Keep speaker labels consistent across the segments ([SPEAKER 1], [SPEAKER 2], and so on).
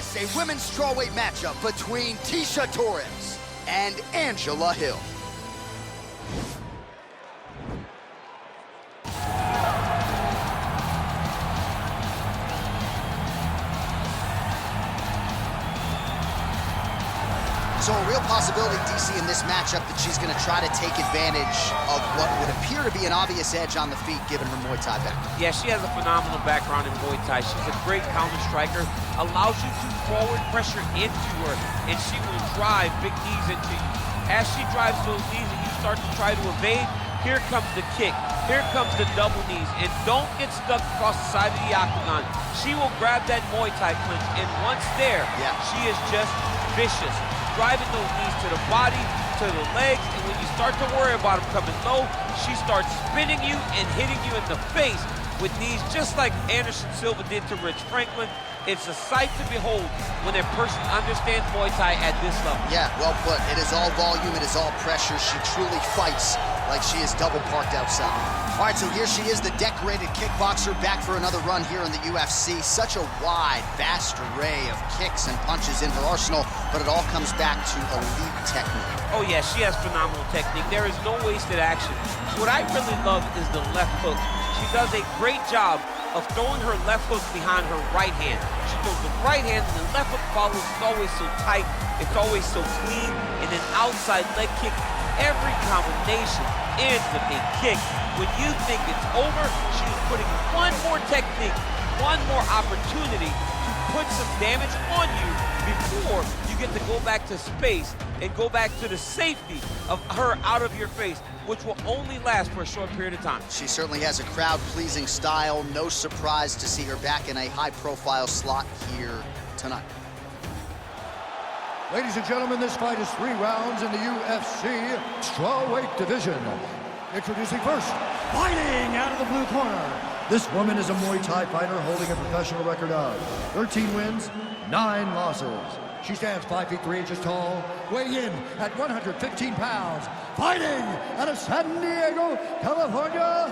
[SPEAKER 1] us a women's strawweight matchup between Tecia Torres and Angela Hill. So a real possibility, DC, in this matchup that she's going to try to take advantage of what would appear to be an obvious edge on the feet given her Muay Thai background.
[SPEAKER 2] Yeah, she has a phenomenal background in Muay Thai. She's a great counter striker, allows you to forward pressure into her, and she will drive big knees into you. As she drives those knees and you start to try to evade, here comes the kick, here comes the double knees, and don't get stuck across the side of the octagon. She will grab that Muay Thai clinch, and once there, she is just vicious. Driving those knees to the body, to the legs, and when you start to worry about them coming low, she starts spinning you and hitting you in the face with knees just like Anderson Silva did to Rich Franklin. It's a sight to behold when a person understands Muay Thai at this level. Yeah, well put. It is all volume, it is all pressure. She truly fights like she is double parked outside. All right, so here she is, the decorated kickboxer, back for another run here in the UFC. Such a wide, vast array of kicks and punches in her arsenal, but it all comes back to elite technique. Oh yeah, she has phenomenal technique. There is no wasted action. What I really love is the left hook. She does a great job of throwing her left hook behind her right hand. She throws the right hand and the left hook follows. It's always so tight, it's always so clean, and an outside leg kick. Every combination ends with a kick. When you think it's over, she's putting one more technique, one more opportunity to put some damage on you before you get to go back to space and go back to the safety of her out of your face, which will only last for a short period of time. She certainly has a crowd-pleasing style. No surprise to see her back in a high-profile slot here tonight.
[SPEAKER 3] Ladies and gentlemen, this fight is 3 rounds in the UFC strawweight division. Introducing first, fighting out of the blue corner. This woman is a Muay Thai fighter holding a professional record of 13 wins, 9 losses. She stands 5 feet 3 inches tall, weighing in at 115 pounds. Fighting out of San Diego, California,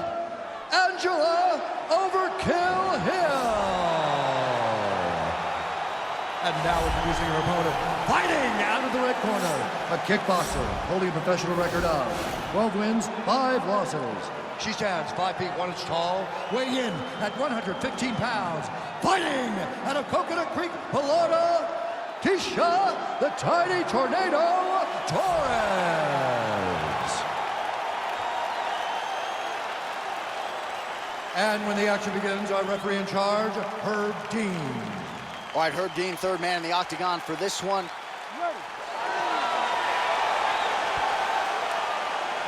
[SPEAKER 3] Angela Overkill Hill. And now introducing her opponent, fighting out of the red corner, a kickboxer holding a professional record of 12 wins, 5 losses. She stands 5 feet 1 inch tall, weighing in at 115 pounds. Fighting out of Coconut Creek, Florida, Tecia, the Tiny Tornado Torres. And when the action begins, our referee in charge, Herb Dean.
[SPEAKER 1] All right, Herb Dean, third man in the octagon for this one.
[SPEAKER 4] Ready.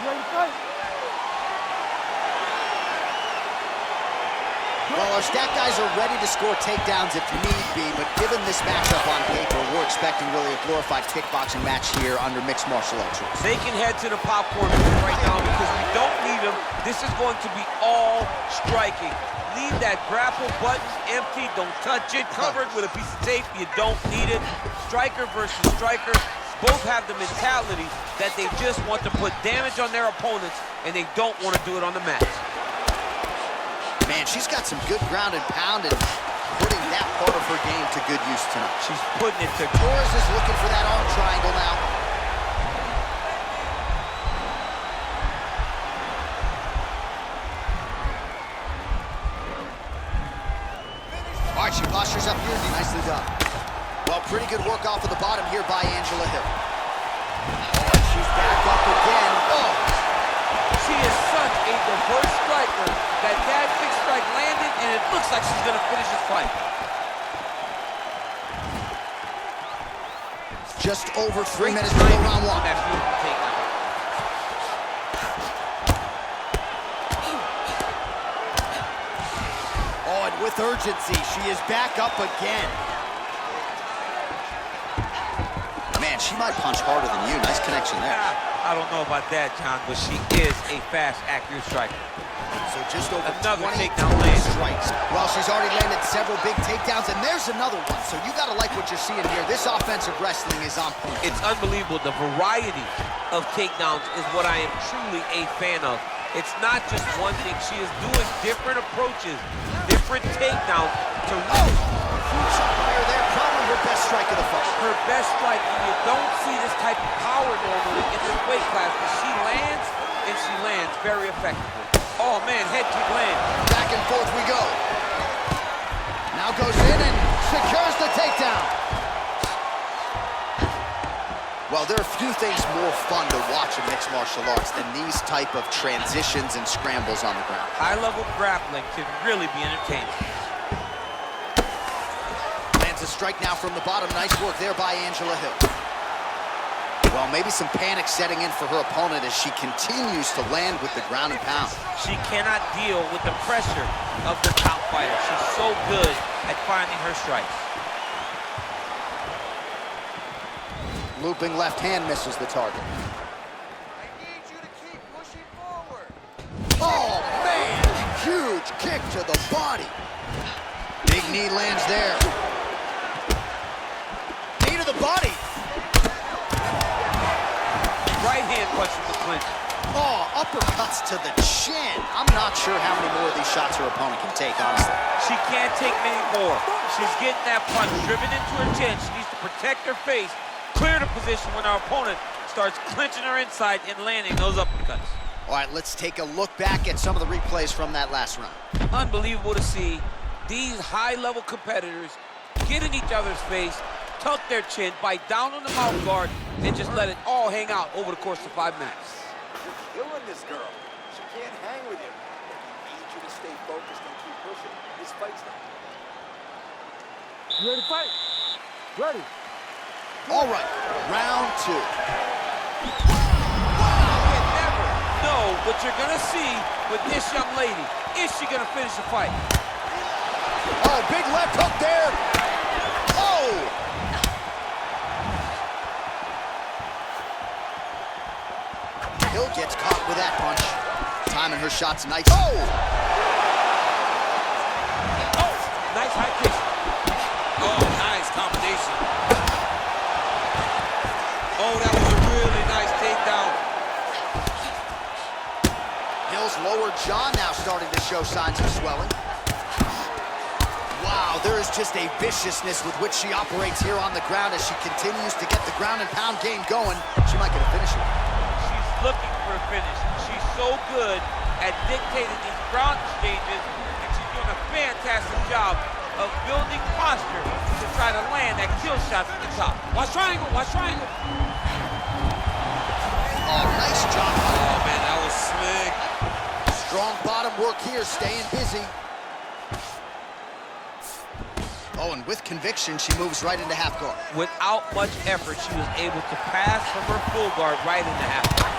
[SPEAKER 4] Ready to fight?
[SPEAKER 1] Well, our stat guys are ready to score takedowns if need be, but given this matchup on paper, we're expecting really a glorified kickboxing match here under mixed martial arts rules. They can head to the popcorn right now because we don't need them. This is going to be all striking. Leave that grapple button empty, don't touch it, covered with a piece of tape, you don't need it. Striker versus striker, both have the mentality that they just want to put damage on their opponents and they don't want to do it on the mat. Man, she's got some good ground and pound and putting that part of her game to good use tonight. She's putting it to Torres is looking for that arm triangle now. All right, she postures up here. Nicely done. Well, pretty good work off of the bottom here by Angela Hill. Oh, and she's back up again. Oh! She is such a diverse striker that big strike landed, and it looks like she's going to finish this fight. Just over 3 minutes to go round 1. That beautiful takedown. Oh, and with urgency, she is back up again. Man, she might punch harder than you. Nice connection there. I don't know about that, John, but she is a fast, accurate striker. So just over another takedown strikes. Well, she's already landed several big takedowns, and there's another one. So you got to like what you're seeing here. This offensive wrestling is on point. It's unbelievable. The variety of takedowns is what I am truly a fan of. It's not just one thing. She is doing different approaches, different takedowns to fire there. Probably her best
[SPEAKER 2] just like you don't see this type of power normally in this weight class, but she lands, and she lands very effectively. Oh, man, head kick land.
[SPEAKER 1] Back and forth we go. Now goes in and secures the takedown. Well, there are few things more fun to watch in mixed martial arts than these type of transitions and scrambles on the ground.
[SPEAKER 2] High-level grappling can really be entertaining.
[SPEAKER 1] Lands a strike now from the bottom. Nice work there by Angela Hill. Well, maybe some panic setting in for her opponent as she continues to land with the ground and pound.
[SPEAKER 2] She cannot deal with the pressure of the top fighter. She's so good at finding her strikes.
[SPEAKER 1] Looping left hand misses the target.
[SPEAKER 4] I need you to keep pushing forward.
[SPEAKER 1] Oh, man! Huge kick to the body. Big knee lands there. Knee to the body.
[SPEAKER 2] Right hand punches the clinch.
[SPEAKER 1] Oh, uppercuts to the chin. I'm not sure how many more of these shots her opponent can take, honestly.
[SPEAKER 2] She can't take many more. She's getting that punch driven into her chin. She needs to protect her face, clear the position when our opponent starts clinching her inside and landing those uppercuts.
[SPEAKER 1] All right, let's take a look back at some of the replays from that last round.
[SPEAKER 2] Unbelievable to see these high-level competitors get in each other's face, tuck their chin, bite down on the mouth guard, and just let it all hang out over the course of 5 minutes.
[SPEAKER 4] You're killing this girl. She can't hang with you. I need you to stay focused and keep pushing. This fight's not. You ready to fight? Ready.
[SPEAKER 1] All right, round 2.
[SPEAKER 2] You never know what you're gonna see with this young lady. Is she gonna finish the fight?
[SPEAKER 1] Oh, big left hook there. Oh! Hill gets caught with that punch. Timing her shots nice. Oh!
[SPEAKER 2] Oh, nice high kick. Oh, nice combination. Oh, that was a really nice takedown.
[SPEAKER 1] Hill's lower jaw now starting to show signs of swelling. Wow, there is just a viciousness with which she operates here on the ground as she continues to get the ground and pound game going. She might get a finish here.
[SPEAKER 2] She's looking for a finish. She's so good at dictating these ground exchanges, and she's doing a fantastic job of building posture to try to land that kill shot from the top. Watch triangle, watch triangle.
[SPEAKER 1] Oh, nice job.
[SPEAKER 2] Oh, man, that was slick.
[SPEAKER 1] Strong bottom work here, staying busy. Oh, and with conviction, she moves right into half guard.
[SPEAKER 2] Without much effort, she was able to pass from her full guard right into half guard.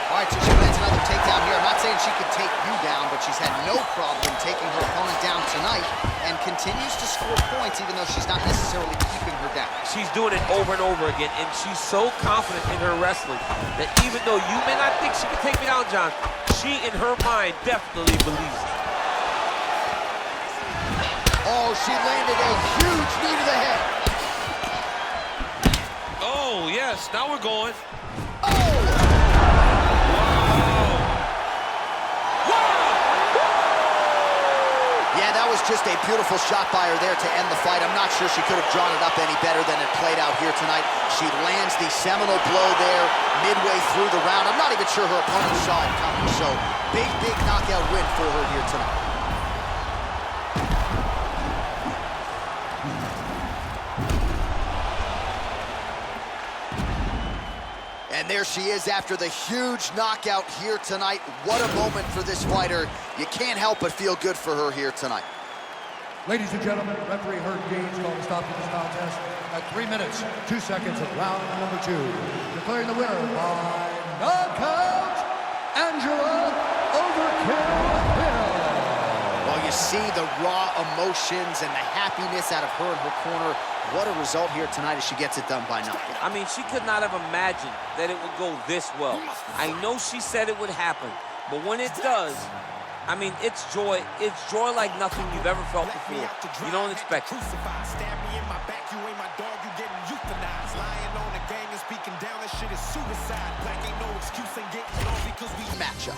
[SPEAKER 1] All right, so she lands another takedown here. I'm not saying she could take you down, but she's had no problem taking her opponent down tonight and continues to score points even though she's not necessarily keeping her down.
[SPEAKER 2] She's doing it over and over again, and she's so confident in her wrestling that even though you may not think she can take me down, John, she in her mind definitely believes it.
[SPEAKER 1] Oh, she landed a huge knee to the head.
[SPEAKER 2] Oh, yes, now we're going.
[SPEAKER 1] Oh! Yeah, that was just a beautiful shot by her there to end the fight. I'm not sure she could have drawn it up any better than it played out here tonight. She lands the seminal blow there midway through the round. I'm not even sure her opponent saw it coming. So, big knockout win for her here tonight. And there she is after the huge knockout here tonight. What a moment for this fighter. You can't help but feel good for her here tonight.
[SPEAKER 3] Ladies and gentlemen, referee Herb Gaines called a stop to this contest at 3 minutes, 2 seconds of round number 2. Declaring the winner by knockout, Angela Overkill Hill.
[SPEAKER 1] Well, you see the raw emotions and the happiness out of her in her corner. What a result here tonight as she gets it done by knockout.
[SPEAKER 2] I mean, she could not have imagined that it would go this well. I know she said it would happen, but when it does, I mean, it's joy. It's joy like nothing you've ever felt before. You don't expect it.
[SPEAKER 5] Stab me in my back, you ain't my dog, you getting euthanized. Lying on the gang and speaking down, that shit is suicide. Black ain't no excuse, ain't getting on because we
[SPEAKER 1] Matchup.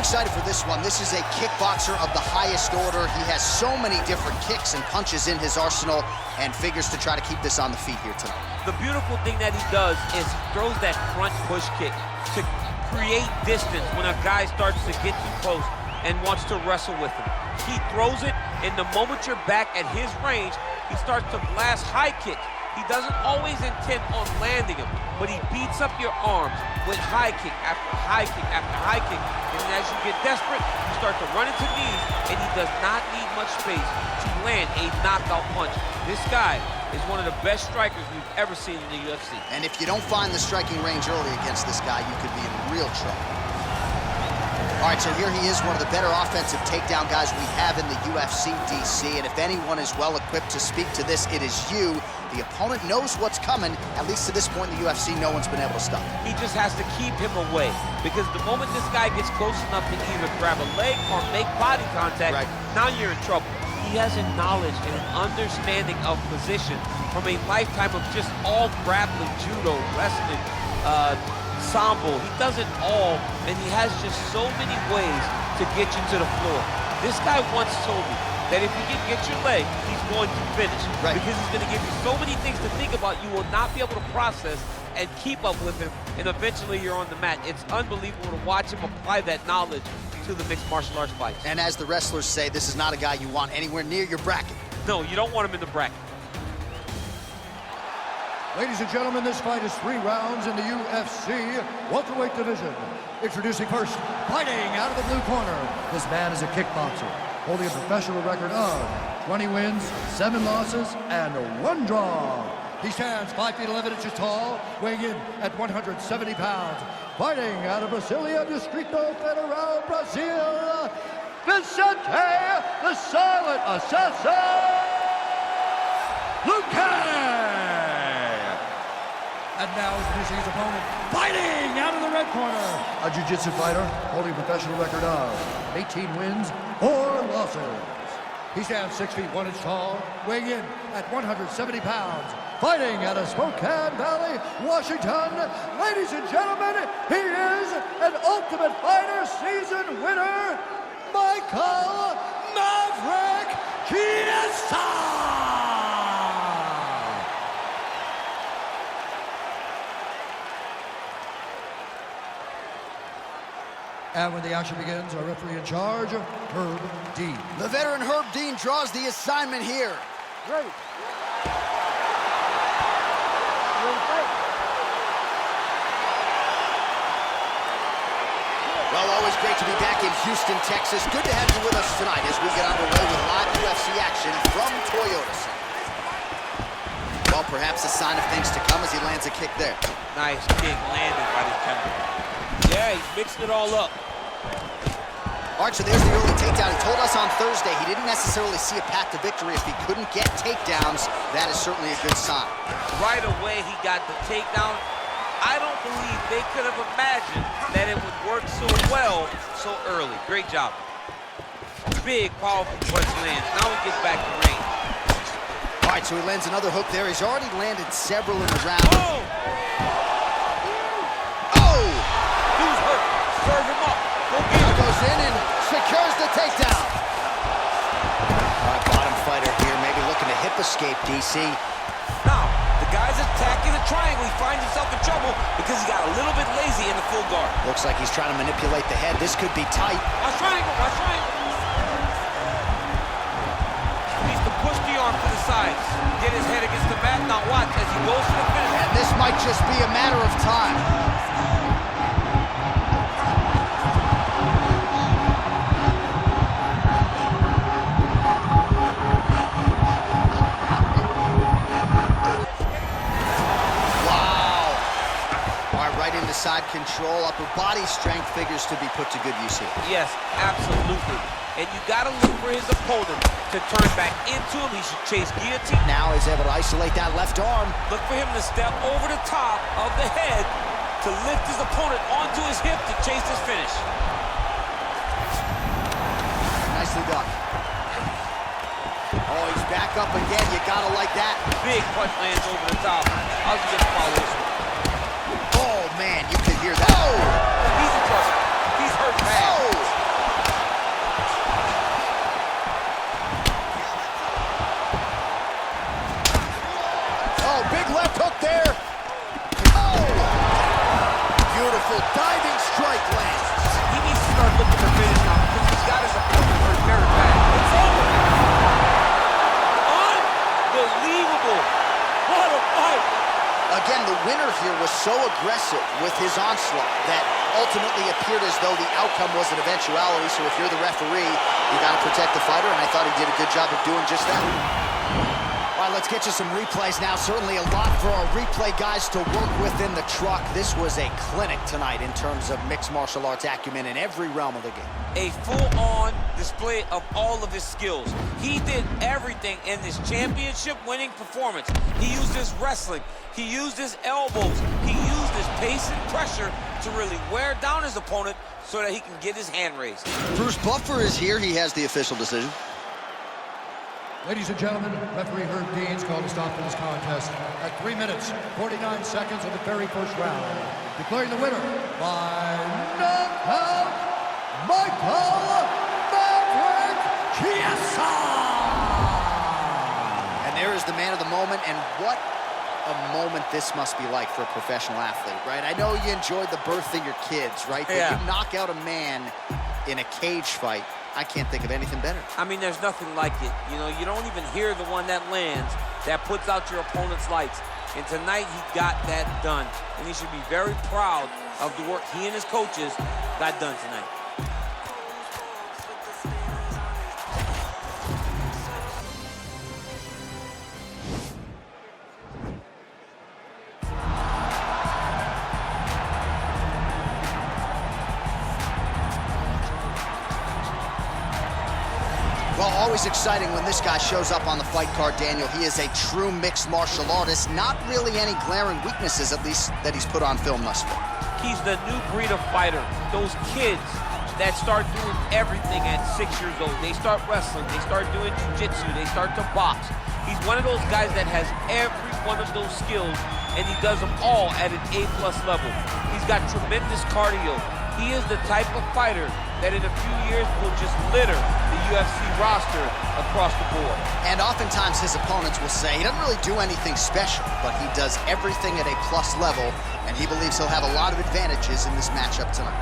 [SPEAKER 1] excited for this one. This is a kickboxer of the highest order. He has so many different kicks and punches in his arsenal and figures to try to keep this on the feet here tonight.
[SPEAKER 2] The beautiful thing that he does is he throws that front push kick to create distance when a guy starts to get too close and wants to wrestle with him. He throws it, and the moment you're back at his range, he starts to blast high kick. He doesn't always intend on landing him, but he beats up your arms with high kick after high kick after high kick. And as you get desperate, you start to run into knees, and he does not need much space to land a knockout punch. This guy is one of the best strikers we've ever seen in the UFC.
[SPEAKER 1] And if you don't find the striking range early against this guy, you could be in real trouble. All right, so here he is, one of the better offensive takedown guys we have in the UFC, DC. And if anyone is well-equipped to speak to this, it is you. The opponent knows what's coming. At least to this point in the UFC, no one's been able to stop him.
[SPEAKER 2] He just has to keep him away, because the moment this guy gets close enough to either grab a leg or make body contact, now you're in trouble. He has a knowledge and an understanding of position from a lifetime of just all grappling, judo, wrestling, sambo. He does it all, and he has just so many ways to get you to the floor. This guy once told me that if you can get your leg, he's going to finish. Because he's going to give you so many things to think about, you will not be able to process and keep up with him, and eventually you're on the mat. It's unbelievable to watch him apply that knowledge to the mixed martial arts fights.
[SPEAKER 1] And as the wrestlers say, this is not a guy you want anywhere near your bracket.
[SPEAKER 2] No, you don't want him in the bracket.
[SPEAKER 3] Ladies and gentlemen, this fight is 3 rounds in the UFC welterweight division. Introducing first, fighting out of the blue corner. This man is a kickboxer, holding a professional record of 20 wins, 7 losses, and 1 draw. He stands 5 feet 11 inches tall, weighing in at 170 pounds. Fighting out of Brasilia, Distrito Federal, Brazil, Vicente, the Silent Assassin, Luque! And now introducing his opponent, fighting out of the red corner. A jiu-jitsu fighter holding a professional record of 18 wins, 4 losses. He stands 6 feet 1 inch tall, weighing in at 170 pounds. Fighting out of Spokane Valley, Washington. Ladies and gentlemen, he is an Ultimate Fighter season winner, Michael Maverick Chiesa! And when the action begins, our referee in charge, Herb Dean.
[SPEAKER 1] The veteran Herb Dean draws the assignment here.
[SPEAKER 3] Ready.
[SPEAKER 1] Well, always great to be back in Houston, Texas. Good to have you with us tonight as we get underway with live UFC action from Toyota Center. Well, perhaps a sign of things to come as he lands a kick there.
[SPEAKER 2] Nice kick landed by this gentleman. Yeah, he mixed it all up.
[SPEAKER 1] All right, so there's the early takedown. He told us on Thursday he didn't necessarily see a path to victory if he couldn't get takedowns. That is certainly a good sign.
[SPEAKER 2] Right away, he got the takedown. I don't believe they could have imagined that it would work so well so early. Great job. Big, powerful punch lands. Now he gets back to range.
[SPEAKER 1] All right, so he lands another hook there. He's already landed several in the round.
[SPEAKER 2] Oh!
[SPEAKER 1] Oh!
[SPEAKER 2] Dude's hurt. Serve him up. Go get him.
[SPEAKER 1] Goes in and secures the takedown. All right, bottom fighter here, maybe looking to hip escape, DC.
[SPEAKER 2] Now, the guy's attacking the triangle. He finds himself in trouble because he got a little bit lazy in the full guard.
[SPEAKER 1] Looks like he's trying to manipulate the head. This could be tight.
[SPEAKER 2] Watch triangle, watch triangle. Needs to push the arm to the sides. Get his head against the mat. Now watch as he goes for the finish.
[SPEAKER 1] And this might just be a matter of time. Side control, upper body strength figures to be put to good use here.
[SPEAKER 2] Yes, absolutely. And you gotta look for his opponent to turn back into him. He should chase guillotine.
[SPEAKER 1] Now he's able to isolate that left arm.
[SPEAKER 2] Look for him to step over the top of the head to lift his opponent onto his hip to chase his finish.
[SPEAKER 1] Nicely done. Oh, he's back up again. You gotta like that.
[SPEAKER 2] Big punch lands over the top. How's he gonna follow this one?
[SPEAKER 1] Oh, man, you can hear that. Oh!
[SPEAKER 2] He's in trouble. He's hurt bad.
[SPEAKER 1] Oh! big left hook there. Oh! Beautiful diving strike lands.
[SPEAKER 2] He needs to start looking for finish now because he's got his opponent hurt very bad. It's over. Unbelievable. What a fight.
[SPEAKER 1] Again, the winner here was so aggressive with his onslaught that ultimately appeared as though the outcome was an eventuality. So if you're the referee, you got to protect the fighter, and I thought he did a good job of doing just that. All right, let's get you some replays now. Certainly a lot for our replay guys to work with in the truck. This was a clinic tonight in terms of mixed martial arts acumen in every realm of the game.
[SPEAKER 2] A full-on display of all of his skills. He did everything in this championship-winning performance. He used his wrestling. He used his elbows. He used his pace and pressure to really wear down his opponent so that he can get his hand raised.
[SPEAKER 1] Bruce Buffer is here. He has the official decision.
[SPEAKER 3] Ladies and gentlemen, referee Herb Dean's called a stop to this contest at 3 minutes, 49 seconds of the very first round. Declaring the winner by knockout, Michael Chiesa!
[SPEAKER 1] And there is the man of the moment, and what a moment this must be like for a professional athlete, right? I know you enjoyed the birth of your kids, right? But
[SPEAKER 2] yeah.
[SPEAKER 1] you knock out a man in a cage fight. I can't think of anything better.
[SPEAKER 2] I mean, there's nothing like it. You know, you don't even hear the one that lands, that puts out your opponent's lights. And tonight, he got that done. And he should be very proud of the work he and his coaches got done tonight.
[SPEAKER 1] Well, always exciting when this guy shows up on the fight card, Daniel. He is a true mixed martial artist. Not really any glaring weaknesses, at least, that he's put on film thus far.
[SPEAKER 2] He's the new breed of fighter. Those kids that start doing everything at 6 years old. They start wrestling, they start doing jiu-jitsu, they start to box. He's one of those guys that has every one of those skills, and he does them all at an A+ level. He's got tremendous cardio. He is the type of fighter that in a few years will just litter the UFC roster across the board.
[SPEAKER 1] And oftentimes his opponents will say he doesn't really do anything special, but he does everything at a plus level, and he believes he'll have a lot of advantages in this matchup tonight.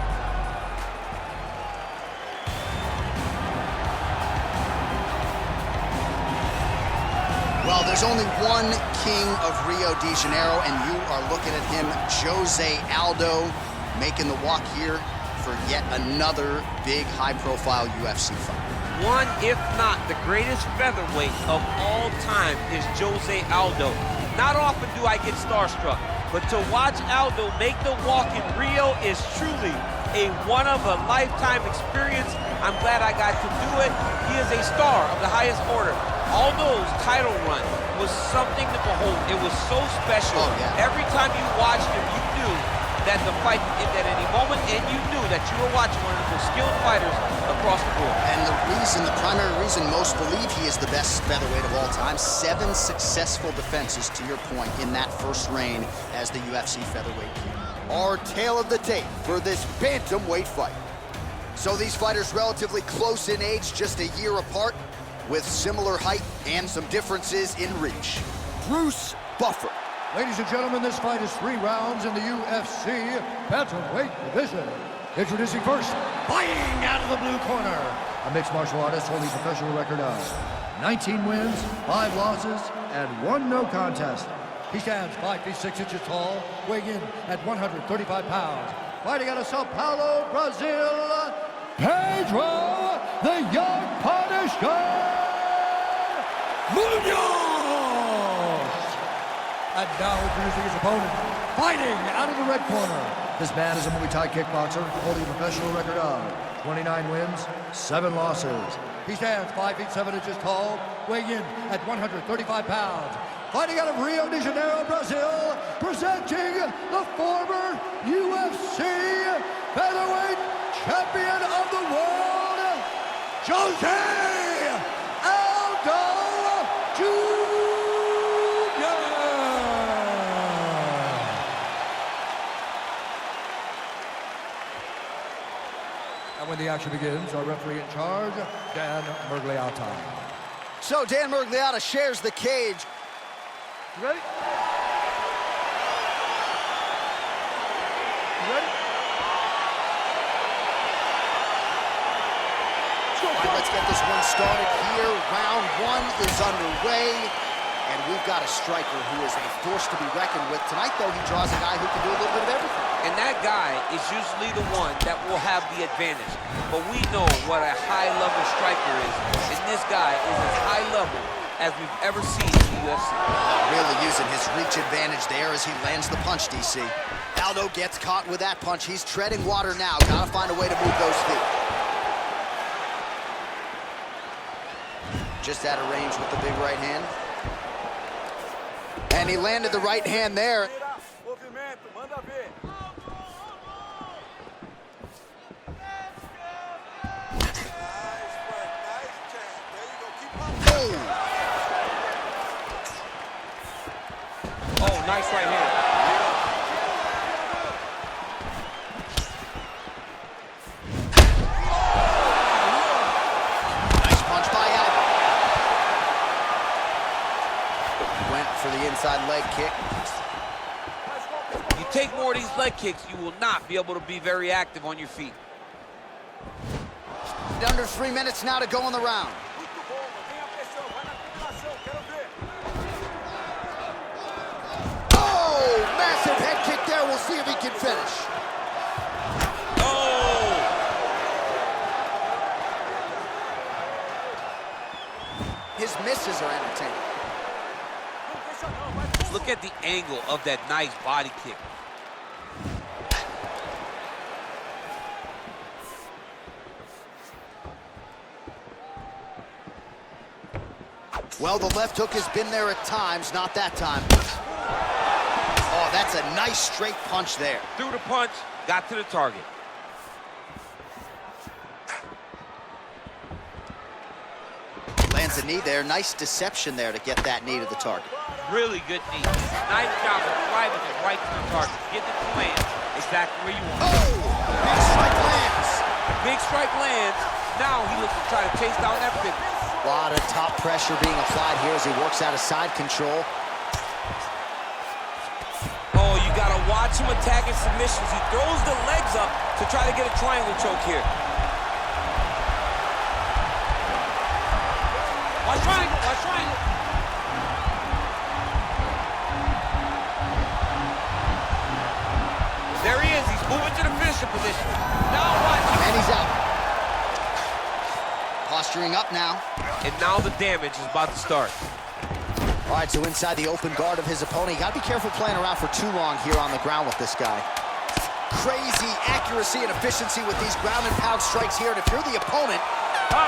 [SPEAKER 1] Well, there's only one king of Rio de Janeiro, and you are looking at him, José Aldo, making the walk here for yet another big high-profile UFC fight.
[SPEAKER 2] One, if not the greatest featherweight of all time, is José Aldo. Not often do I get starstruck, but to watch Aldo make the walk in Rio is truly a one-of-a-lifetime experience. I'm glad I got to do it. He is a star of the highest order. Aldo's title run was something to behold. It was so special.
[SPEAKER 1] Oh, yeah. Every
[SPEAKER 2] time you watched him, you knew that the fight at any moment, and you knew that you were watching one of the skilled fighters across the board.
[SPEAKER 1] And the primary reason most believe he is the best featherweight of all time, 7 successful defenses, to your point, in that first reign as the UFC featherweight king. Our tale of the tape for this bantamweight fight. So these fighters relatively close in age, just a year apart, with similar height and some differences in reach. Bruce Buffer.
[SPEAKER 3] Ladies and gentlemen, this fight is 3 rounds in the UFC Bantamweight division. Introducing first, fighting out of the blue corner, a mixed martial artist holding a professional record of 19 wins, 5 losses, and 1 no contest. He stands 5 feet 6 inches tall, weighing in at 135 pounds. Fighting out of Sao Paulo, Brazil, Pedro, the Young Punisher, Munhoz! And now introducing his opponent, fighting out of the red corner. This man is a Muay Thai kickboxer holding a professional record of 29 wins, 7 losses. He stands 5 feet 7 inches tall, weighing in at 135 pounds. Fighting out of Rio de Janeiro, Brazil, presenting the former UFC featherweight champion of the world, José Aldo Jr. And when the action begins, our referee in charge, Dan Miragliotta.
[SPEAKER 1] So Dan Miragliotta shares the cage.
[SPEAKER 3] Ready?
[SPEAKER 1] All right, let's get this one started here. Round one is underway, and we've got a striker who is a force to be reckoned with. Tonight, though, he draws a guy who can do a little bit of everything.
[SPEAKER 2] And that guy is usually the one that will have the advantage. But we know what a high-level striker is, and this guy is as high level as we've ever seen in the UFC.
[SPEAKER 1] Really using his reach advantage there as he lands the punch, DC. Aldo gets caught with that punch. He's treading water now. Gotta find a way to move those feet. Just out of range with the big right hand. And he landed the right hand there.
[SPEAKER 2] Oh, nice right hand.
[SPEAKER 1] Nice punch by Aldo. Went for the inside leg kick.
[SPEAKER 2] You take more of these leg kicks, you will not be able to be very active on your feet.
[SPEAKER 1] Under 3 minutes now to go in the round. Oh, massive head kick there. We'll see if he can finish.
[SPEAKER 2] Oh!
[SPEAKER 1] His misses are entertaining.
[SPEAKER 2] Look at the angle of that nice body kick.
[SPEAKER 1] Well, the left hook has been there at times, not that time. Oh, that's a nice straight punch there.
[SPEAKER 2] Threw the punch, got to the target.
[SPEAKER 1] Lands a knee there. Nice deception there to get that knee to the target.
[SPEAKER 2] Really good knee. Nice job of driving it right to the target. Get it to land exactly where you want it.
[SPEAKER 1] Oh! Big strike lands.
[SPEAKER 2] Big strike lands. Now he looks to try to chase down that finish.
[SPEAKER 1] A lot of top pressure being applied here as he works out of side control.
[SPEAKER 2] Oh, you gotta watch him attacking submissions. He throws the legs up to try to get a triangle choke here. Watch triangle, watch triangle. There he is, he's moving to the finisher position. Now watch.
[SPEAKER 1] And he's out. Posturing up now.
[SPEAKER 2] And now the damage is about to start.
[SPEAKER 1] All right, so inside the open guard of his opponent. You gotta be careful playing around for too long here on the ground with this guy. Crazy accuracy and efficiency with these ground and pound strikes here. And if you're the opponent,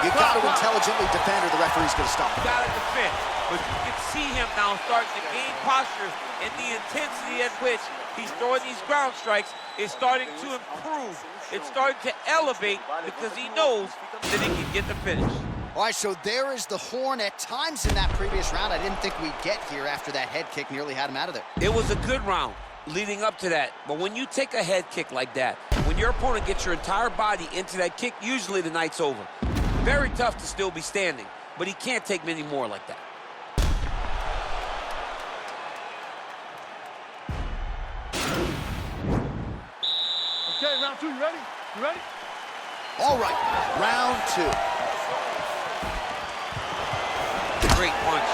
[SPEAKER 1] you gotta intelligently defend or the referee's gonna stop.
[SPEAKER 2] You gotta defend. But you can see him now starting to gain posture, and the intensity at which he's throwing these ground strikes is starting to improve. It's starting to elevate because he knows that he can get the finish.
[SPEAKER 1] All right, so there is the horn at times in that previous round. I didn't think we'd get here after that head kick nearly had him out of there.
[SPEAKER 2] It was a good round leading up to that. But when you take a head kick like that, when your opponent gets your entire body into that kick, usually the night's over. Very tough to still be standing, but he can't take many more like that.
[SPEAKER 3] Okay, round two, you ready? You ready?
[SPEAKER 1] All right, round two.
[SPEAKER 2] Great punch.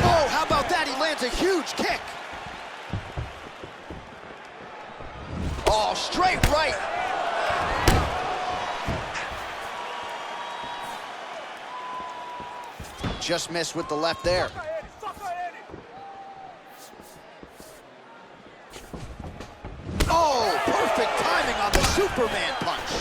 [SPEAKER 1] Oh, how about that? He lands a huge kick. Oh, straight right. Just missed with the left there. Oh, perfect timing on the Superman punch.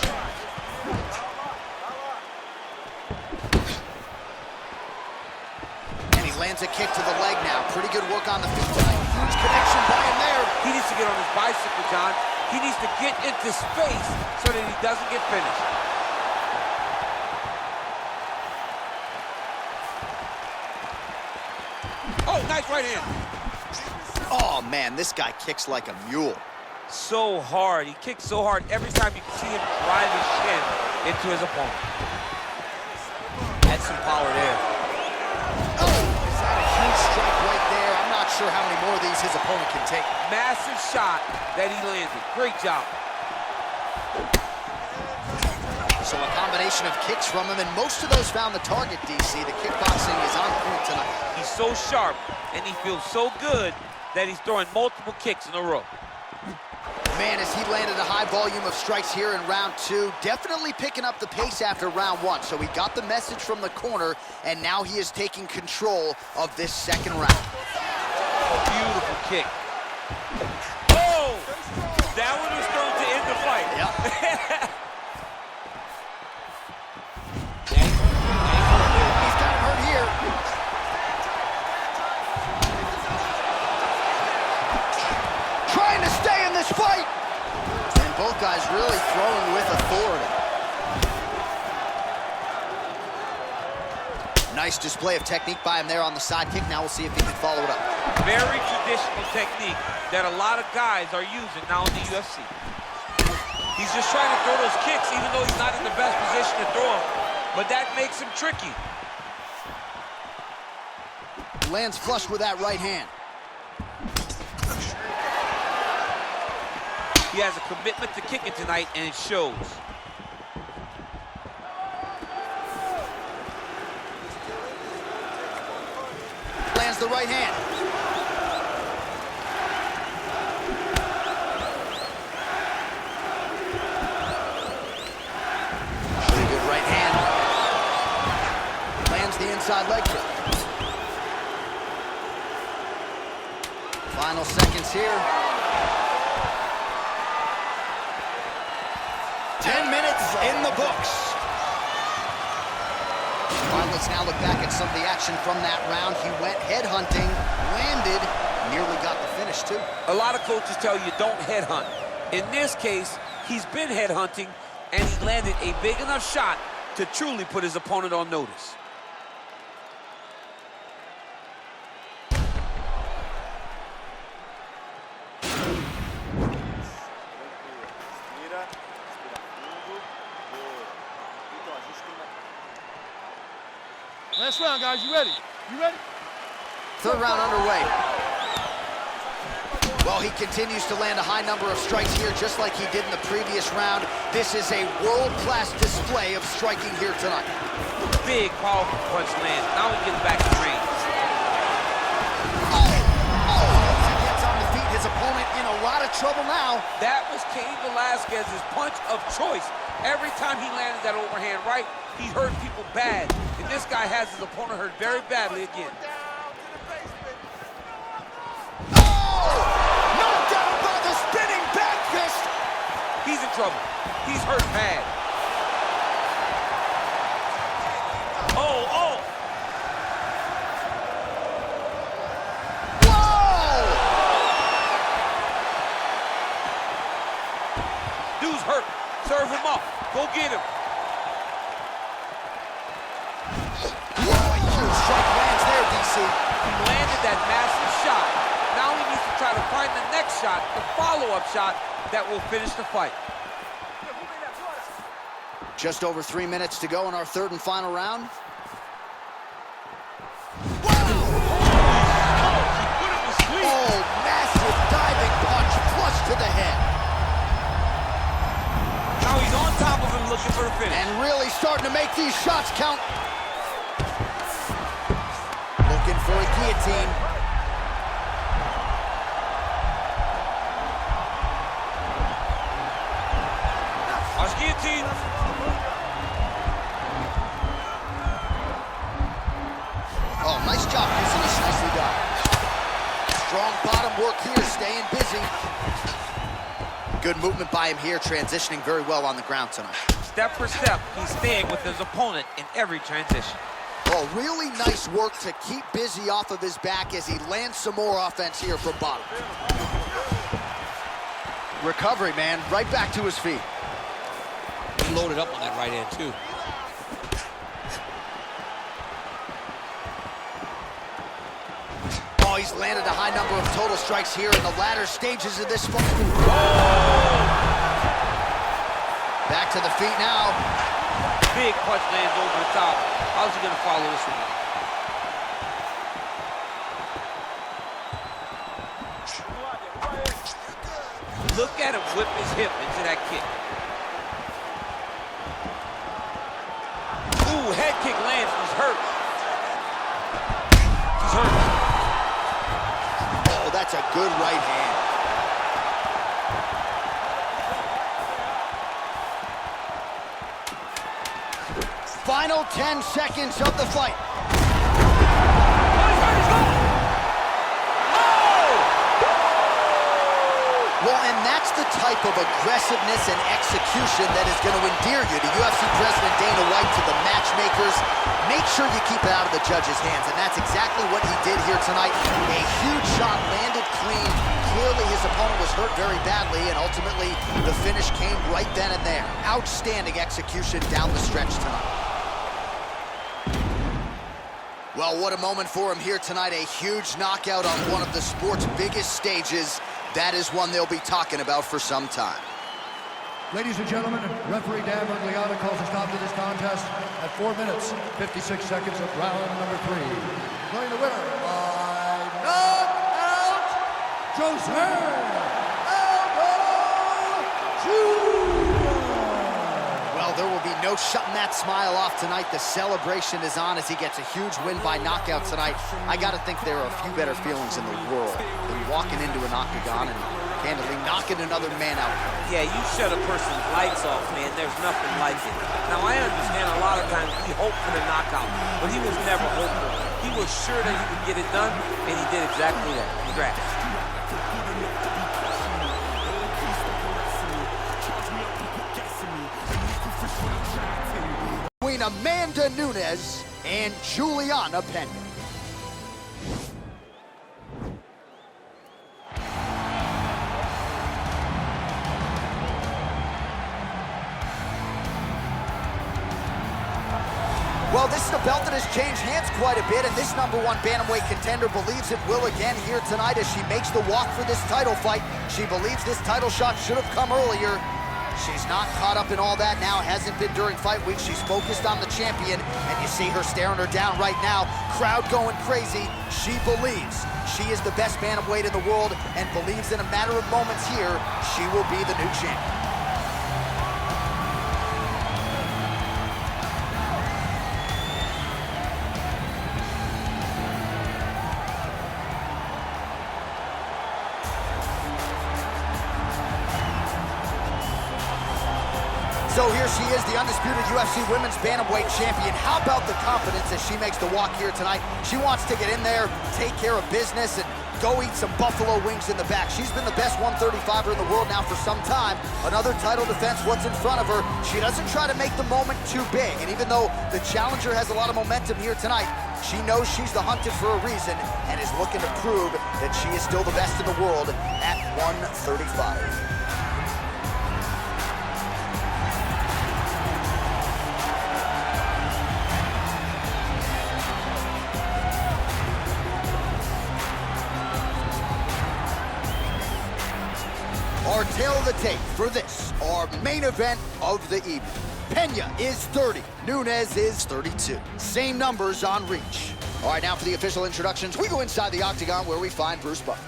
[SPEAKER 1] And he lands a kick to the leg now. Pretty good work on the feet tonight. Huge connection by him there.
[SPEAKER 2] He needs to get on his bicycle, John. He needs to get into space so that he doesn't get finished. Oh, nice right hand.
[SPEAKER 1] Oh, man, this guy kicks like a mule.
[SPEAKER 2] So hard. He kicks so hard every time you can see him drive his shin into his opponent. That's some power there.
[SPEAKER 1] Oh, is that a huge strike right there? I'm not sure how many more more of these his opponent can take.
[SPEAKER 2] Massive shot that he landed. Great job.
[SPEAKER 1] So a combination of kicks from him, and most of those found the target, DC. The kickboxing is on point tonight.
[SPEAKER 2] He's so sharp, and he feels so good that he's throwing multiple kicks in a row.
[SPEAKER 1] Man, as he landed a high volume of strikes here in round 2, definitely picking up the pace after round 1. So he got the message from the corner, and now he is taking control of this second round.
[SPEAKER 2] Beautiful kick. Oh! That one was thrown to end the fight.
[SPEAKER 1] Yep. He's got him hurt here. Trying to stay in this fight. And both guys really throwing with authority. Nice display of technique by him there on the side kick. Now we'll see if he can follow it up.
[SPEAKER 2] Very traditional technique that a lot of guys are using now in the UFC. He's just trying to throw those kicks even though he's not in the best position to throw them. But that makes him tricky.
[SPEAKER 1] Lands flush with that right hand.
[SPEAKER 2] He has a commitment to kicking tonight, and it shows.
[SPEAKER 1] Lands the right hand. Pretty good right hand. Lands the inside leg kick. Final seconds here. 10 minutes in the books. All right, let's now look back at some of the action from that round. He went headhunting, landed, nearly got the finish too.
[SPEAKER 2] A lot of coaches tell you don't headhunt. In this case, he's been headhunting, and he landed a big enough shot to truly put his opponent on notice.
[SPEAKER 6] Last round, guys. You ready? You ready?
[SPEAKER 1] Third round underway. Well, he continues to land a high number of strikes here, just like he did in the previous round. This is a world-class display of striking here tonight.
[SPEAKER 2] Big, powerful punch lands. Now he gets back to range.
[SPEAKER 1] He gets on the feet. His opponent in a lot of trouble now.
[SPEAKER 2] That was Cain Velasquez's punch of choice. Every time he landed that overhand right, he hurt people bad. And this guy has his opponent hurt very badly again.
[SPEAKER 1] Knocked out by the spinning back fist.
[SPEAKER 2] He's in trouble. He's hurt bad. Oh.
[SPEAKER 1] Whoa!
[SPEAKER 2] Dude's hurt. Serve him up. Go get him.
[SPEAKER 1] Huge strike lands there, DC.
[SPEAKER 2] He landed that massive shot. Now he needs to try to find the next shot, the follow-up shot that will finish the fight.
[SPEAKER 1] Just over 3 minutes to go in our third and final round. Oh, massive diving punch flush to the head.
[SPEAKER 2] Now he's on top of him looking for the finish.
[SPEAKER 1] And really starting to make these shots count. Looking for a guillotine.
[SPEAKER 2] Watch guillotine.
[SPEAKER 1] Oh, nice job using this. Nicely done. Strong bottom work here, staying busy. Good movement by him here, transitioning very well on the ground tonight.
[SPEAKER 2] Step for step, he's staying with his opponent in every transition.
[SPEAKER 1] Oh, really nice work to keep busy off of his back as he lands some more offense here from bottom. Recovery, man, right back to his feet.
[SPEAKER 2] He loaded up on that right hand, too.
[SPEAKER 1] Oh, he's landed a high number of total strikes here in the latter stages of this fight. Back to the feet now.
[SPEAKER 2] Big punch lands over the top. How's he gonna follow this one? Look at him whip his hip into that kick. Ooh, head kick lands. He's hurt. He's hurt.
[SPEAKER 1] Oh, that's a good right hand. Final 10 seconds of the fight. Well, and that's the type of aggressiveness and execution that is going to endear you to UFC President Dana White, to the matchmakers. Make sure you keep it out of the judge's hands, and that's exactly what he did here tonight. A huge shot landed clean. Clearly his opponent was hurt very badly, and ultimately the finish came right then and there. Outstanding execution down the stretch tonight. Well, what a moment for him here tonight. A huge knockout on one of the sport's biggest stages. That is one they'll be talking about for some time.
[SPEAKER 3] Ladies and gentlemen, referee Dan Julianna calls a stop to this contest at 4 minutes, 56 seconds of round number 3. Declaring the winner by knockout, José Aldo.
[SPEAKER 1] Well, there will be no shutting that smile off tonight. The celebration is on as he gets a huge win by knockout tonight. I got to think there are a few better feelings in the world than walking into an octagon and candidly knocking another man out.
[SPEAKER 2] Yeah, you shut a person's lights off, man. There's nothing like it. Now, I understand a lot of times we hope for the knockout, but he was never hopeful. He was sure that he would get it done, and he did exactly that. Congrats.
[SPEAKER 1] Between Amanda Nunes and Julianna Pena. Well, this is a belt that has changed hands quite a bit, and this #1 bantamweight contender believes it will again here tonight as she makes the walk for this title fight. She believes this title shot should have come earlier. She's not caught up in all that now, hasn't been during fight week. She's focused on the champion, and you see her staring her down right now. Crowd going crazy. She believes she is the best bantamweight in the world and believes in a matter of moments here, she will be the new champion. So here she is, the undisputed UFC Women's Bantamweight Champion. How about the confidence as she makes the walk here tonight? She wants to get in there, take care of business, and go eat some buffalo wings in the back. She's been the best 135er in the world now for some time. Another title defense, what's in front of her. She doesn't try to make the moment too big, and even though the challenger has a lot of momentum here tonight, she knows she's the hunted for a reason and is looking to prove that she is still the best in the world at 135. Our tail of the tape for this, our main event of the evening. Pena is 30, Nunez is 32. Same numbers on reach. All right, now for the official introductions, we go inside the octagon where we find Bruce Buffer.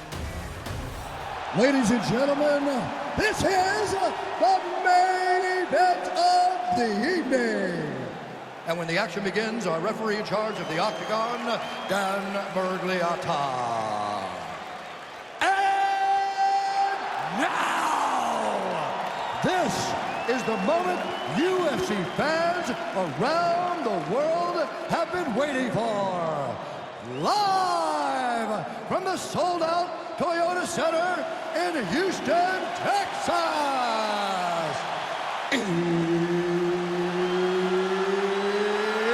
[SPEAKER 3] Ladies and gentlemen, this is the main event of the evening. And when the action begins, our referee in charge of the octagon, Dan Bergliata. And now, this is the moment UFC fans around the world have been waiting for. Live from the sold-out Toyota Center in Houston, Texas.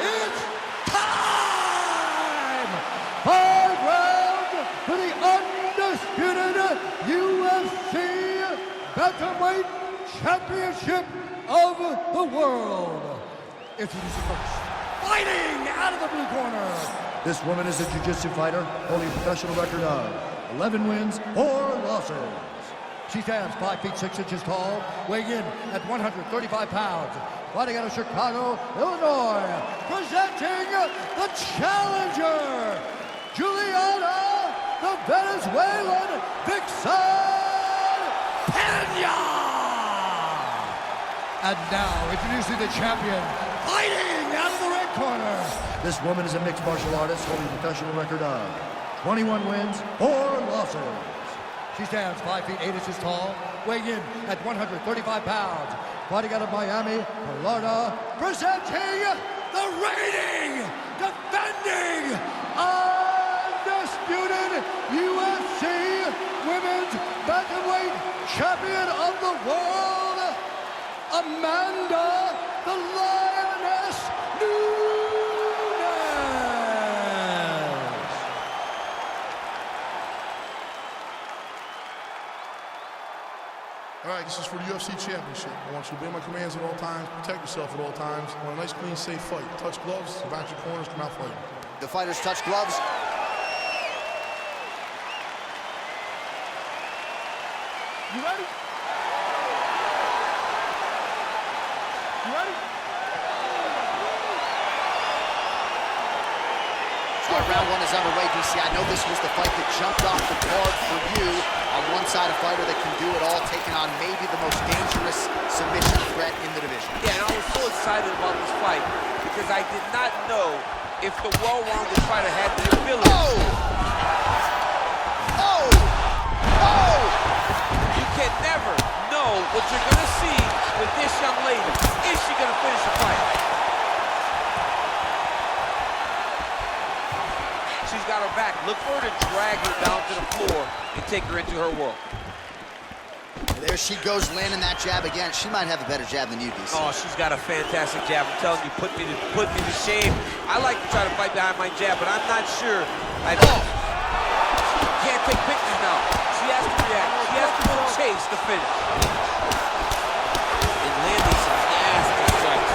[SPEAKER 3] It's time! 5 rounds for the undisputed UFC Bantamweight Championship of the world. Introducing first, fighting out of the blue corner. This woman is a jiu-jitsu fighter holding a professional record of 11 wins, 4 losses. She stands 5 feet 6 inches tall, weighing in at 135 pounds. Fighting out of Chicago, Illinois. Presenting the challenger, Julianna, the Venezuelan Vicente. And now, introducing the champion, fighting out of the red corner. This woman is a mixed martial artist holding a professional record of 21 wins, 4 losses. She stands 5 feet 8 inches tall, weighing in at 135 pounds. Fighting out of Miami, Florida, presenting the reigning, defending, undisputed UFC Women's Bantamweight Champion of the World, Amanda the Lioness Nunes.
[SPEAKER 6] All right, this is for the UFC Championship. I want you to obey my commands at all times, protect yourself at all times. I want a nice, clean, safe fight. Touch gloves, back your corners, come out fighting.
[SPEAKER 1] The fighters touch gloves.
[SPEAKER 6] You ready? You ready?
[SPEAKER 1] All right, round 1 is underway, DC. I know this was the fight that jumped off the card for you. On one side, a fighter that can do it all, taking on maybe the most dangerous submission threat in the division.
[SPEAKER 2] Yeah, and I was so excited about this fight because I did not know if the well-rounded fighter had the ability.
[SPEAKER 1] Oh! Oh! Oh!
[SPEAKER 2] You can never know what you're going to see with this young lady. Is she going to finish the fight? She's got her back. Look for her to drag her down to the floor and take her into her world.
[SPEAKER 1] There she goes, landing that jab again. She might have a better jab than you, DC.
[SPEAKER 2] Oh, she's got a fantastic jab. I'm telling you, put me to shame. I like to try to fight behind my jab, but I'm not sure. She can't take pictures now. She has to react. She has to go chase the finish. And landing some nasty strikes.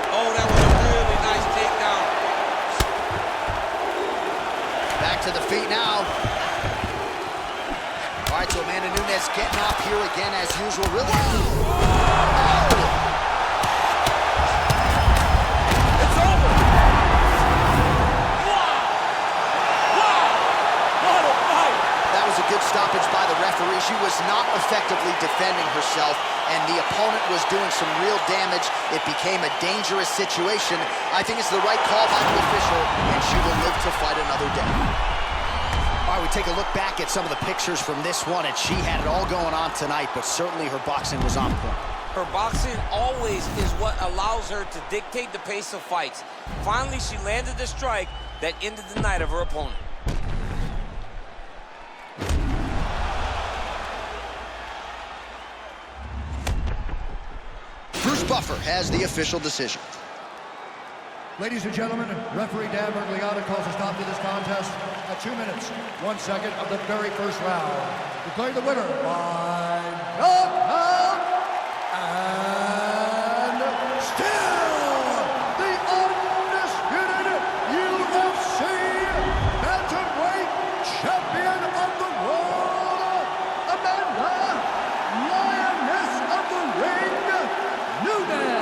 [SPEAKER 2] Oh, that was a really nice takedown.
[SPEAKER 1] Back to the feet now. All right, so Amanda Nunes getting up here again as usual. Really? Oh!
[SPEAKER 2] It's over. Wow! Wow! What a fight!
[SPEAKER 1] That was a good stoppage by the referee. She was not effectively defending herself, and the opponent was doing some real damage. It became a dangerous situation. I think it's the right call by the official, and she will live to fight another day. All right, we take a look back at some of the pictures from this one, and she had it all going on tonight, but certainly her boxing was on point.
[SPEAKER 2] Her boxing always is what allows her to dictate the pace of fights. Finally, she landed the strike that ended the night of her opponent.
[SPEAKER 1] Bruce Buffer has the official decision.
[SPEAKER 3] Ladies and gentlemen, referee Dan Bergliata calls a stop to this contest at 2 minutes, 1 second of the very first round. Declaring the winner by knockout, and still the undisputed UFC Bantamweight Champion of the World, Amanda Lioness of the Ring, Nunes.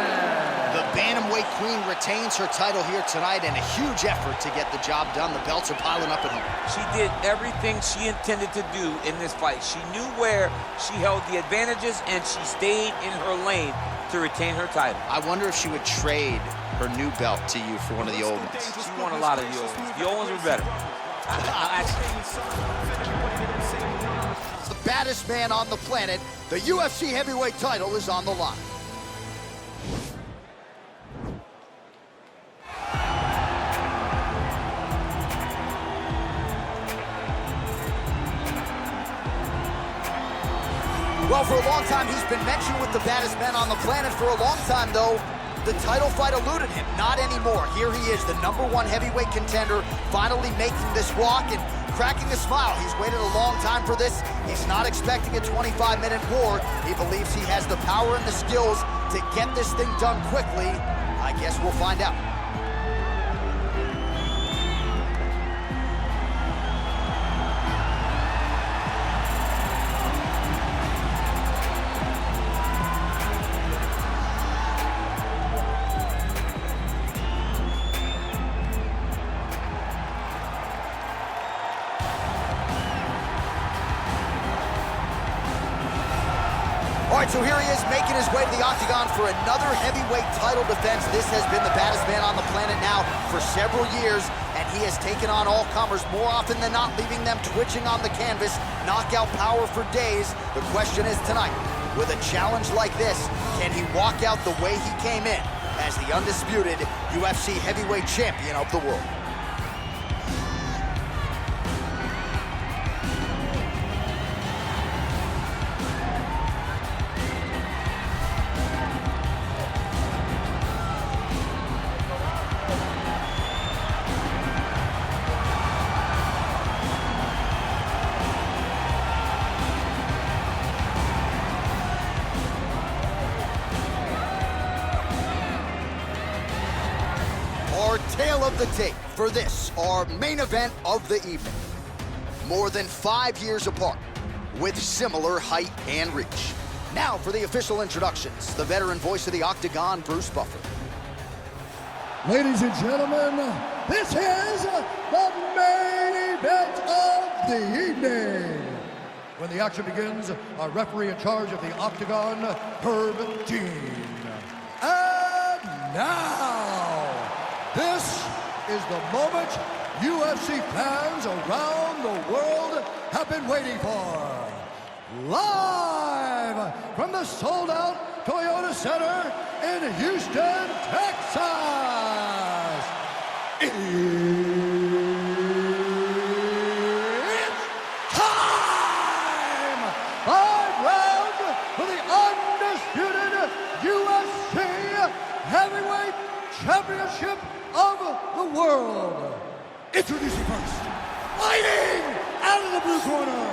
[SPEAKER 1] The Bantamweight Queen retains her title here tonight in a huge effort to get the job done. The belts are piling up at home.
[SPEAKER 2] She did everything she intended to do in this fight. She knew where she held the advantages, and she stayed in her lane to retain her title.
[SPEAKER 1] I wonder if she would trade her new belt to you for one of the old ones.
[SPEAKER 2] She won a lot of the old ones. The old ones were better.
[SPEAKER 1] The baddest man on the planet, the UFC heavyweight title is on the line. Well, for a long time, he's been mentioned with the baddest men on the planet. For a long time, though, the title fight eluded him. Not anymore. Here he is, the #1 heavyweight contender, finally making this walk and cracking a smile. He's waited a long time for this. He's not expecting a 25-minute war. He believes he has the power and the skills to get this thing done quickly. I guess we'll find out. All All right, so here he is making his way to the octagon for another heavyweight title defense. This has been the baddest man on the planet now for several years, and he has taken on all comers more often than not, leaving them twitching on the canvas, knockout power for days. The question is tonight, with a challenge like this, can he walk out the way he came in as the undisputed UFC heavyweight champion of the world? Tale of the tape for this, our main event of the evening. More than 5 years apart, with similar height and reach. Now for the official introductions, the veteran voice of the Octagon, Bruce Buffer.
[SPEAKER 3] Ladies and gentlemen, this is the main event of the evening. When the action begins, our referee in charge of the Octagon, Herb Dean. And now, this is the moment UFC fans around the world have been waiting for. Live from the sold-out Toyota Center in Houston, Texas. It's time! 5 rounds for the undisputed UFC Heavyweight Championship of the world. Introducing first, fighting out of the blue corner.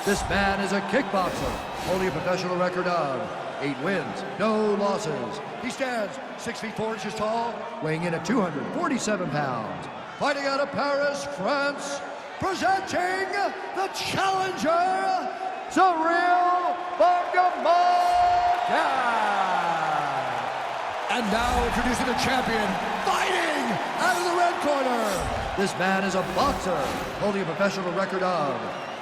[SPEAKER 3] This man is a kickboxer, holding a professional record of 8 wins, no losses. He stands 6 feet 4 inches tall, weighing in at 247 pounds. Fighting out of Paris, France, presenting the challenger, Ciryl. And now introducing the champion, fighting out of the red corner. This man is a boxer, holding a professional record of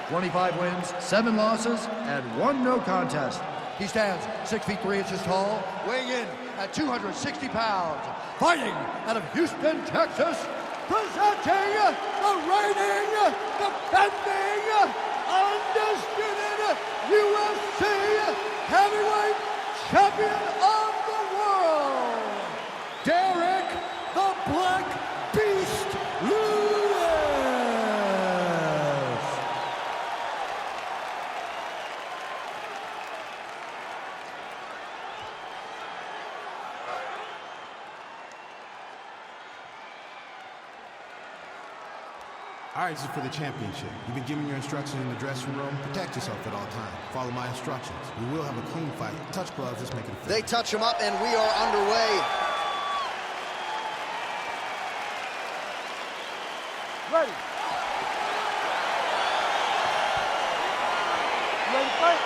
[SPEAKER 3] 25 wins, 7 losses, and 1 no contest. He stands 6 feet 3 inches tall, weighing in at 260 pounds. Fighting out of Houston, Texas, presenting the reigning, defending, undisputed UFC heavyweight champion of the world, Derrick the Black Beast Nunes.
[SPEAKER 7] All right, this is for the championship. You've been given your instructions in the dressing room. Protect yourself at all times. Follow my instructions. We will have a clean fight. Touch gloves, let's make it fair.
[SPEAKER 1] They touch him up, and we are underway.
[SPEAKER 8] Ready. Ready to fight?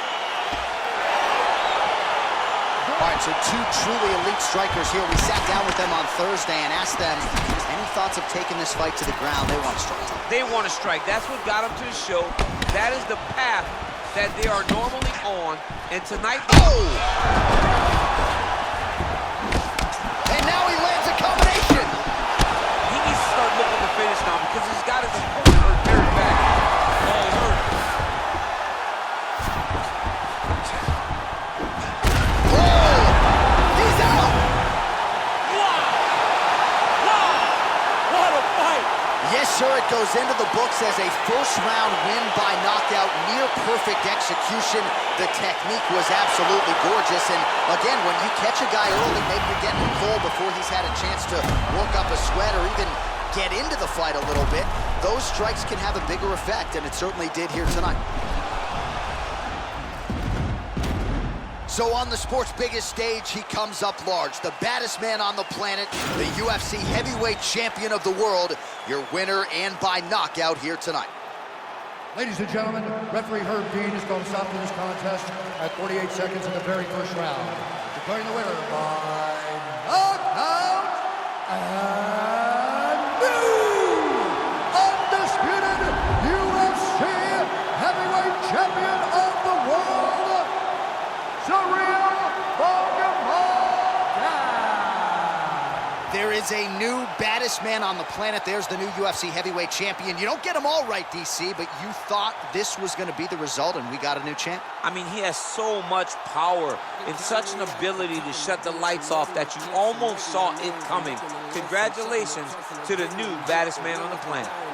[SPEAKER 1] All right, so 2 truly elite strikers here. We sat down with them on Thursday and asked them, any thoughts of taking this fight to the ground? They want to strike.
[SPEAKER 2] They want to strike. That's what got them to the show. That is the path that they are normally on. And tonight...
[SPEAKER 1] Oh! And now he lands a combination.
[SPEAKER 2] He needs to start looking to finish now because he's got his opponent hurt very bad. Oh, he hurt.
[SPEAKER 1] He's out!
[SPEAKER 2] Wow! What a fight!
[SPEAKER 1] Yes, sir, it goes into the books as a first-round win by knockout, near-perfect execution. The technique was absolutely gorgeous, and again, when you catch a guy early, maybe you're getting him cold before he's had a chance to work up a sweat or even get into the fight a little bit, those strikes can have a bigger effect, and it certainly did here tonight. So on the sport's biggest stage, he comes up large. The baddest man on the planet, the UFC heavyweight champion of the world, your winner and by knockout here tonight.
[SPEAKER 3] Ladies and gentlemen, referee Herb Dean is going to stop this contest at 48 seconds in the very first round. Declaring the winner by knockout and new undisputed UFC heavyweight champion of the world, Ciryl.
[SPEAKER 1] is a new baddest man on the planet. There's the new UFC heavyweight champion. You don't get them all right, DC, but you thought this was going to be the result, and we got a new champ.
[SPEAKER 2] I mean, he has so much power and such an ability to shut the lights off that you almost saw it coming. Congratulations to the new baddest man on the planet.